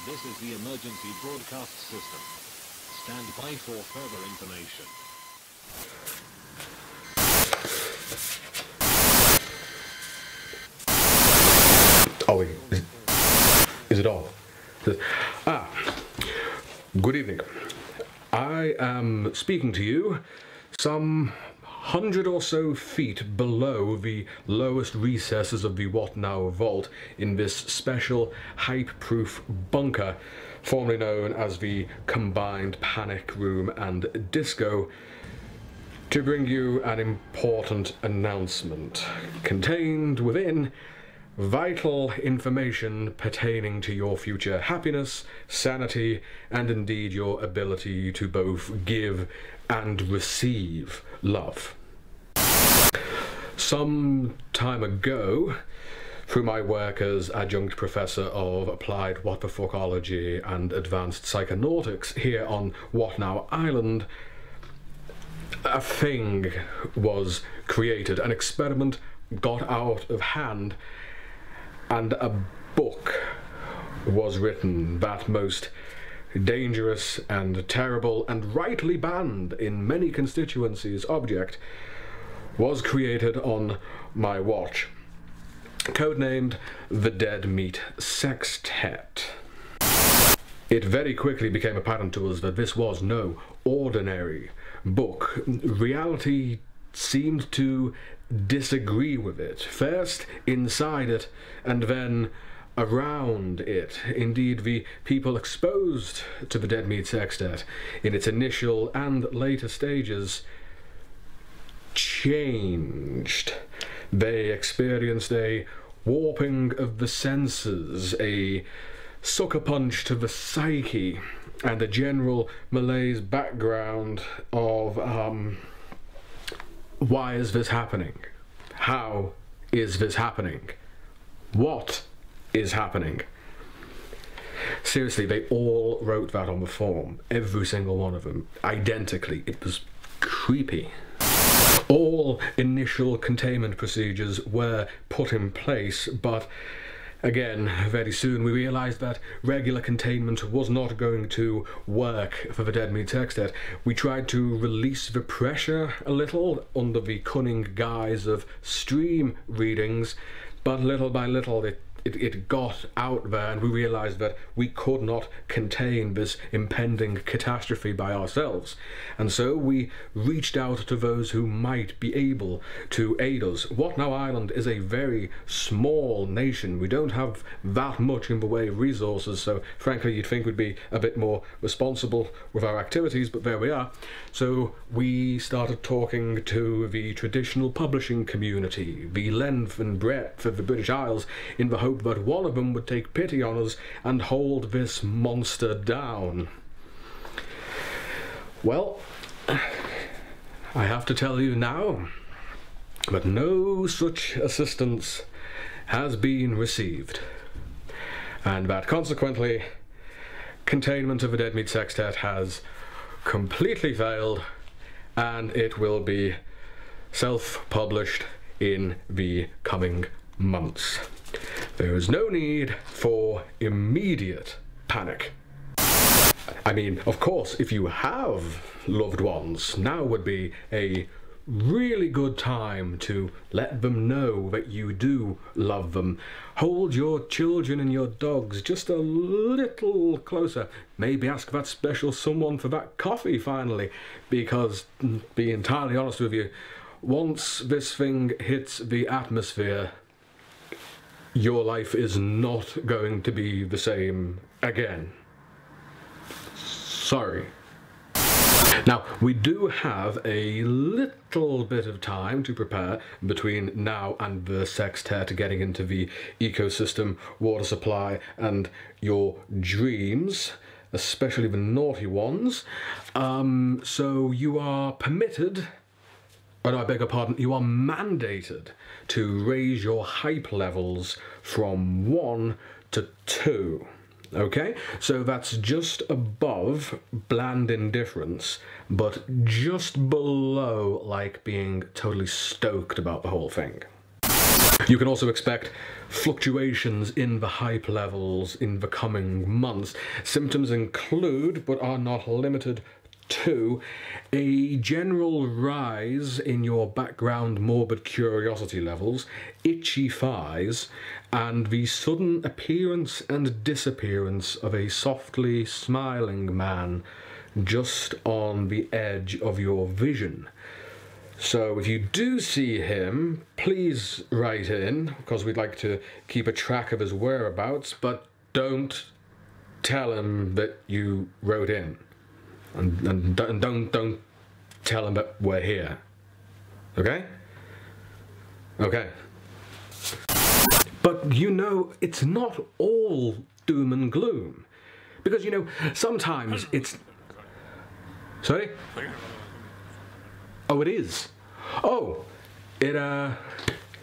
This is the emergency broadcast system. Stand by for further information. Oh, is it on? Good evening. I am speaking to you some 100 or so feet below the lowest recesses of the What Now vault in this special hype-proof bunker, formerly known as the Combined Panic Room and Disco, to bring you an important announcement contained within vital information pertaining to your future happiness, sanity, and indeed your ability to both give and receive love. Some time ago, through my work as adjunct professor of applied what-the-fuckology and advanced psychonautics here on What Now Island, a thing was created, an experiment got out of hand, and a book was written, that most dangerous and terrible and rightly banned in many constituencies object was created on my watch, codenamed The Dead Meat Sextet. It very quickly became apparent to us that this was no ordinary book. Reality seemed to disagree with it, first inside it and then around it. Indeed, the people exposed to the Dead Meat Sextet in its initial and later stages changed. They experienced a warping of the senses, a sucker punch to the psyche, and a general malaise background of why is this happening? How is this happening? What is happening? Seriously, they all wrote that on the form, every single one of them, identically. It was creepy. All initial containment procedures were put in place, but again, very soon we realized that regular containment was not going to work for the Dead Meat Sextet. We tried to release the pressure a little under the cunning guise of stream readings, but little by little it got out there, and we realized that we could not contain this impending catastrophe by ourselves. And so we reached out to those who might be able to aid us. What Now Island is a very small nation. We don't have that much in the way of resources, so frankly you'd think we'd be a bit more responsible with our activities, but there we are. So we started talking to the traditional publishing community, the length and breadth of the British Isles, in the hope that one of them would take pity on us and hold this monster down. Well, I have to tell you now that no such assistance has been received, and that consequently containment of the Dead Meat Sextet has completely failed, and it will be self-published in the coming months. There is no need for immediate panic. I mean, of course, if you have loved ones, now would be a really good time to let them know that you do love them. Hold your children and your dogs just a little closer. Maybe ask that special someone for that coffee finally, because, to be entirely honest with you, once this thing hits the atmosphere, your life is not going to be the same again. Sorry. Now, we do have a little bit of time to prepare between now and the sextet getting into the ecosystem, water supply, and your dreams, especially the naughty ones. So you are permitted, oh no, I beg your pardon, you are mandated to raise your hype levels from 1 to 2. Okay, so that's just above bland indifference, but just below like being totally stoked about the whole thing. You can also expect fluctuations in the hype levels in the coming months. Symptoms include, but are not limited to, a general rise in your background morbid curiosity levels, itchy thighs, and the sudden appearance and disappearance of a softly smiling man just on the edge of your vision. So if you do see him, please write in, because we'd like to keep a track of his whereabouts, but don't tell him that you wrote in. And don't tell him that we're here. Okay? Okay. But you know, it's not all doom and gloom. Because, you know, sometimes it's... Sorry? Oh, it is. Oh, it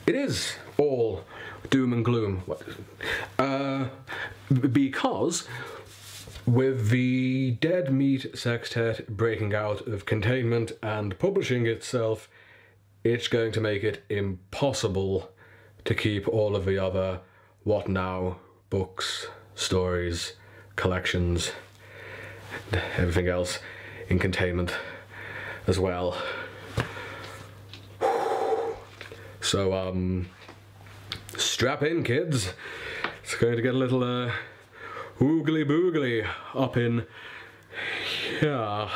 is all doom and gloom. Because with the Dead Meat Sextet breaking out of containment and publishing itself, it's going to make it impossible to keep all of the other What Now books, stories, collections, everything else in containment as well. So, strap in, kids. It's going to get a little, oogly boogly up in here.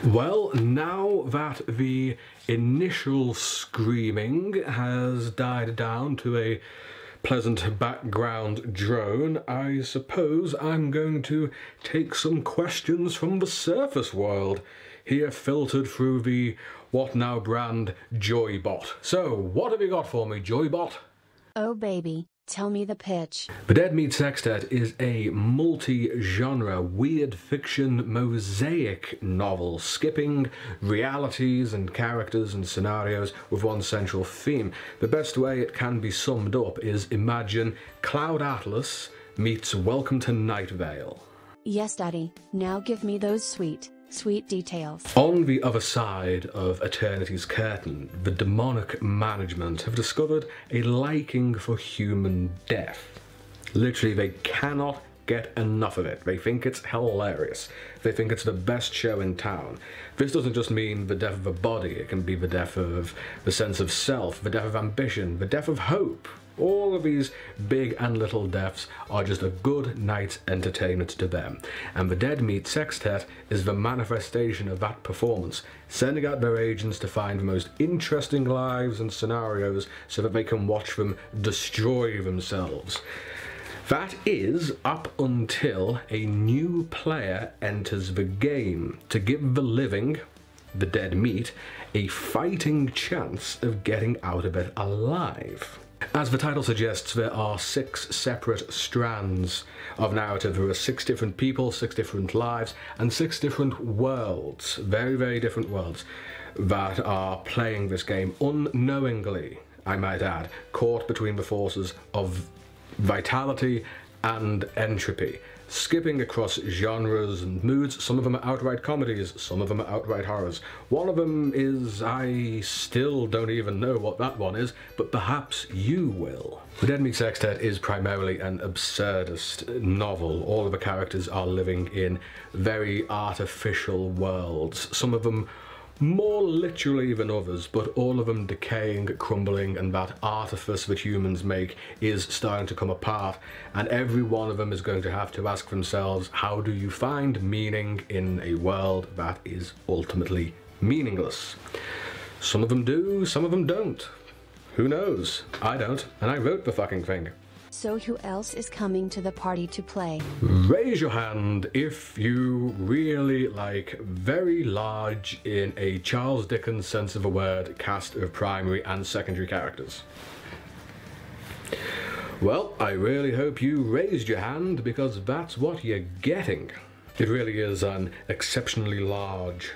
Well, now that the initial screaming has died down to a pleasant background drone, I suppose I'm going to take some questions from the surface world, here filtered through the What Now brand Joybot. So, what have you got for me, Joybot? Oh baby, tell me the pitch. The Dead Meat Sextet is a multi-genre weird fiction mosaic novel, skipping realities and characters and scenarios with one central theme. The best way it can be summed up is imagine Cloud Atlas meets Welcome to Night Vale. Yes, Daddy, now give me those sweet details. On the other side of Eternity's curtain, the demonic management have discovered a liking for human death. Literally, they cannot get enough of it. They think it's hilarious. They think it's the best show in town. This doesn't just mean the death of a body, it can be the death of the sense of self, the death of ambition, the death of hope. All of these big and little deaths are just a good night's entertainment to them. And the Dead Meat Sextet is the manifestation of that performance, sending out their agents to find the most interesting lives and scenarios so that they can watch them destroy themselves. That is up until a new player enters the game to give the living, the dead meat, a fighting chance of getting out of it alive. As the title suggests, there are 6 separate strands of narrative. There are 6 different people, 6 different lives, and 6 different worlds, very, very different worlds, that are playing this game unknowingly, I might add, caught between the forces of vitality and entropy, skipping across genres and moods. Some of them are outright comedies, some of them are outright horrors. One of them is, I still don't even know what that one is, but perhaps you will. The Dead Meat Sextet is primarily an absurdist novel. All of the characters are living in very artificial worlds, some of them more literally than others, but all of them decaying, crumbling, and that artifice that humans make is starting to come apart, and every one of them is going to have to ask themselves, how do you find meaning in a world that is ultimately meaningless? Some of them do, some of them don't. Who knows? I don't, and I wrote the fucking thing. So who else is coming to the party to play? Raise your hand if you really like very large, in a Charles Dickens sense of the word, cast of primary and secondary characters. Well, I really hope you raised your hand, because that's what you're getting. It really is an exceptionally large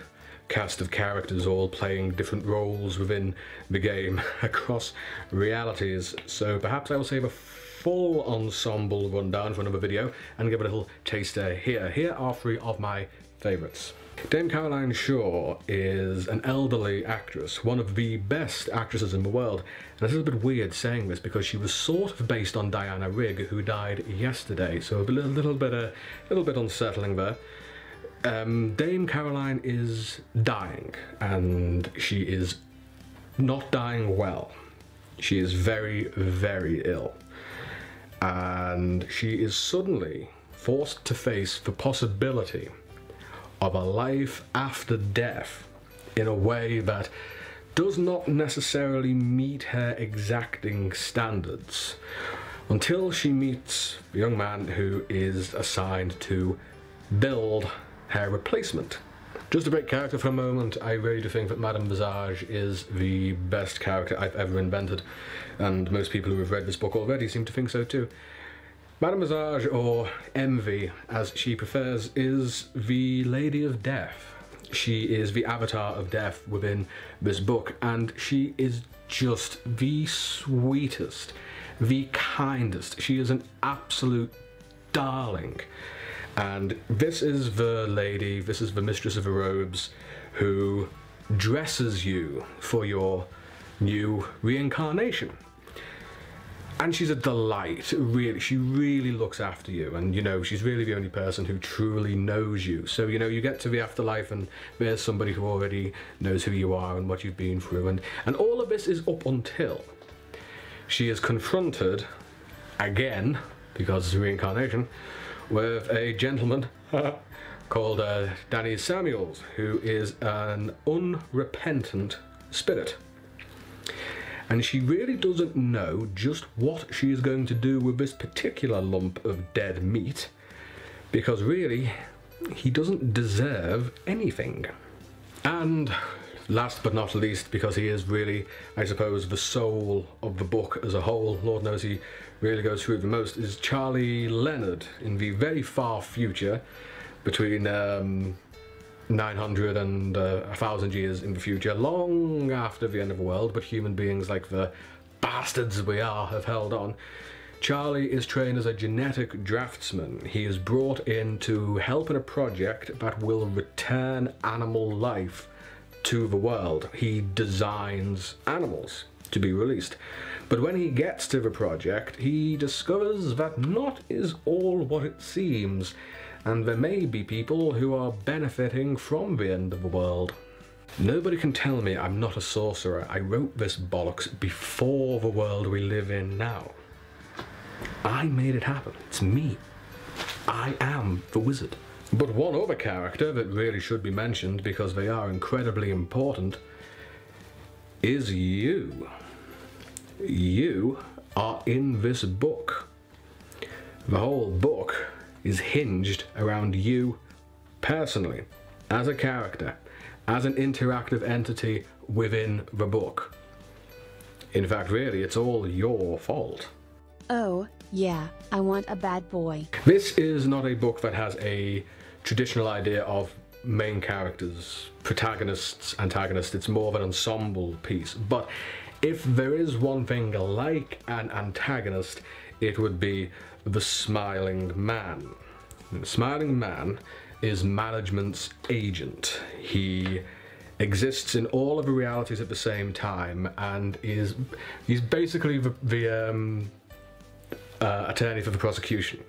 cast of characters all playing different roles within the game across realities, so perhaps I will save a full ensemble rundown for another video and give a little taster here. Here are 3 of my favourites. Dame Caroline Shaw is an elderly actress, one of the best actresses in the world, and it's a little bit weird saying this because she was sort of based on Diana Rigg, who died yesterday, so a little bit unsettling there. Dame Caroline is dying, and she is not dying well. She is very, very ill, and she is suddenly forced to face the possibility of a life after death in a way that does not necessarily meet her exacting standards until she meets a young man who is assigned to build her replacement. Just to break character for a moment, I really do think that Madame Visage is the best character I've ever invented, and most people who have read this book already seem to think so too. Madame Visage, or Envy as she prefers, is the Lady of Death. She is the avatar of death within this book, and she is just the sweetest, the kindest. She is an absolute darling. And this is the lady, this is the mistress of the robes, who dresses you for your new reincarnation. And she's a delight, really. She really looks after you, and you know, she's really the only person who truly knows you. So, you know, you get to the afterlife and there's somebody who already knows who you are and what you've been through, and all of this is up until she is confronted again, because it's reincarnation, with a gentleman called Danny Samuels, who is an unrepentant spirit. And she really doesn't know just what she is going to do with this particular lump of dead meat, because really, he doesn't deserve anything. And last but not least, because he is really, I suppose, the soul of the book as a whole, Lord knows he really goes through it the most, is Charlie Leonard in the very far future, between 900 and 1,000 years in the future, long after the end of the world, but human beings, like the bastards we are, have held on. Charlie is trained as a genetic draftsman. He is brought in to help in a project that will return animal life to the world. He designs animals to be released. But when he gets to the project, he discovers that not is all what it seems, and there may be people who are benefiting from the end of the world. Nobody can tell me I'm not a sorcerer. I wrote this bollocks before the world we live in now. I made it happen. It's me. I am the wizard. But one other character that really should be mentioned, because they are incredibly important, is you. You are in this book. The whole book is hinged around you personally, as a character, as an interactive entity within the book. In fact, really, it's all your fault. Oh, yeah, I want a bad boy. This is not a book that has a traditional idea of main characters, protagonists, antagonists. It's more of an ensemble piece. But if there is one thing like an antagonist, it would be the Smiling Man. The Smiling Man is management's agent. He exists in all of the realities at the same time, and he's basically the attorney for the prosecution.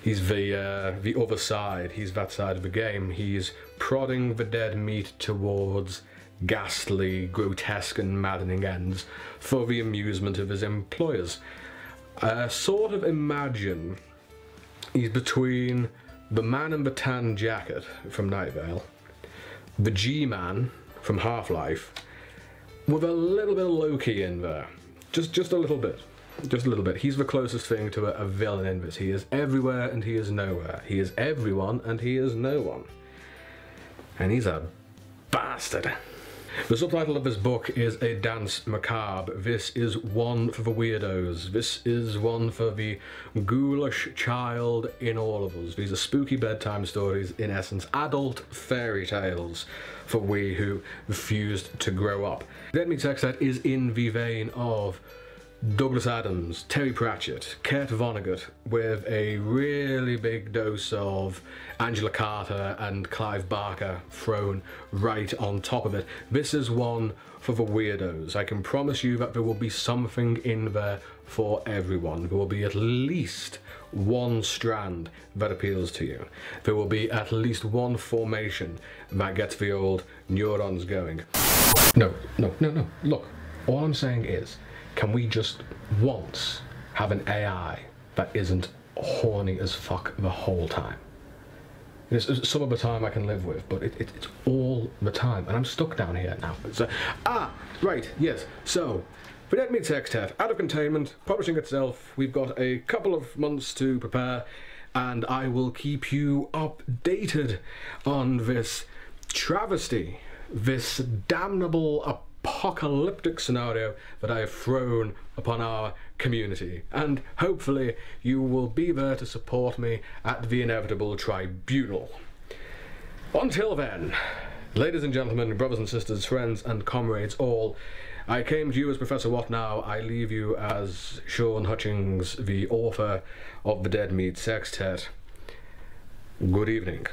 He's the other side. He's that side of the game. He's prodding the dead meat towards ghastly, grotesque and maddening ends for the amusement of his employers. Sort of imagine he's between the man in the tan jacket from Night Vale, the G-Man from Half-Life, with a little bit of Loki in there. Just a little bit. Just a little bit. He's the closest thing to a villain in this. He is everywhere and he is nowhere. He is everyone and he is no one. And he's a bastard. The subtitle of this book is A Dance Macabre. This is one for the weirdos. This is one for the ghoulish child in all of us. These are spooky bedtime stories, in essence, adult fairy tales for we who refused to grow up. Let Me Text That is in the vein of Douglas Adams, Terry Pratchett, Kurt Vonnegut, with a really big dose of Angela Carter and Clive Barker thrown right on top of it. This is one for the weirdos. I can promise you that there will be something in there for everyone. There will be at least one strand that appeals to you. There will be at least one formation that gets the old neurons going. No. Look, all I'm saying is, can we just once have an AI that isn't horny as fuck the whole time? Some of the time I can live with, but it's all the time, and I'm stuck down here now. So, right, yes, so, the Dead Meat Sextet, out of containment, publishing itself, we've got a couple of months to prepare, and I will keep you updated on this travesty, this damnable apocalyptic scenario that I have thrown upon our community, and hopefully you will be there to support me at the inevitable tribunal. Until then, ladies and gentlemen, brothers and sisters, friends and comrades all, I came to you as Professor What Now, I leave you as Sean Hutchings, the author of the Dead Meat Sextet. Good evening.